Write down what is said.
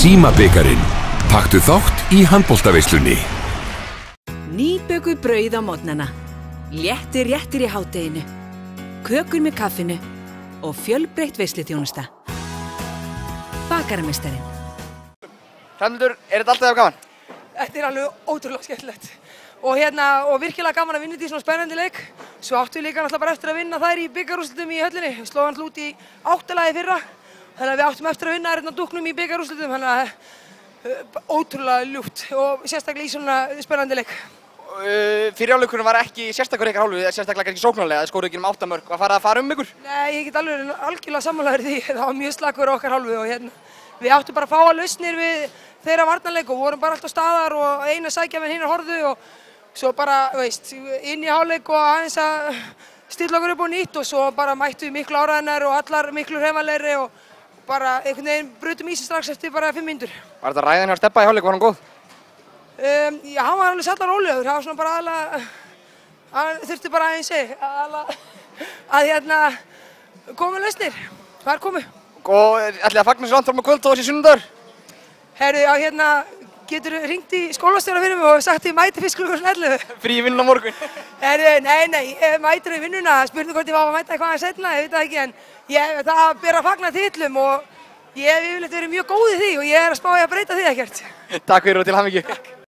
Símabikarinn. Taktu þátt í handboltaveislunni. Nýbökuð brauð á morgnana, léttir réttir í hádeginu, kökur með kaffinu og fjölbreytt veisluþjónusta. Bakarameistarinn. Hrafnhildur, þetta alltaf gaman? Þetta alveg ótrúlega skemmtilegt. Og virkilega gaman að vinna þetta í svona spennandi leik. Svo áttum við líka náttúrulega bara eftir að vinna þær í bikarúrslitum í höllinni. Við slóðum alltaf út í 8. lagi fyrra. Þannig að við áttum eftir að vinna þær dúknum í bikarúrslitum. Þannig að ótrúlega ljúft og sérstaklega í svona spennandi leik. Fyrri hálfleikurinn var ekki sérstakur ykkar hálfu, sérstaklega ekki sóknarlega, það skoruðu ekki 8 mörk. Var farið að fara ykkur? Nei, ég get algjörlega sammála því. Það var mjög slakur á okkar hálfu og við áttum bara að fá lausnir við þeirra varnarleik og vorum bara alltaf staðar og eina sækja með hinna horfðu og svo bara, inn í hálfleik og aðeins að stilla okkur upp á nýtt og svo bara mættum við miklu áræðinar og allar miklu hreyfanlegri og bara einhvern veginn brutum í sig strax eftir bara 5 mínútur. Var þetta ræðin hjá Stebba í hálfleik, var hann góð? Já, hann var alveg sallar rólegur, það var svona bara aðalega, hann þurfti bara aðeins að koma með lausnir, það komu. Og ætlið að fagna sér andfram á kvöld og þessi sunnudagur? Herru, getur þú hringt í skólastjóra fyrir mig og sagt ég mæti fyrst klukkan 11? Frí í vinnuna á morgun? Herru, nei, ég mætir í vinnuna, spurning hvort ég var að mæta eitthvað seinna, ég veit það ekki, en það ber að fagna titlum og ég hef yfirleitt verið mjög góð í því og ég er að spá að breyta því ekkert. Takk fyrir og til hamingju.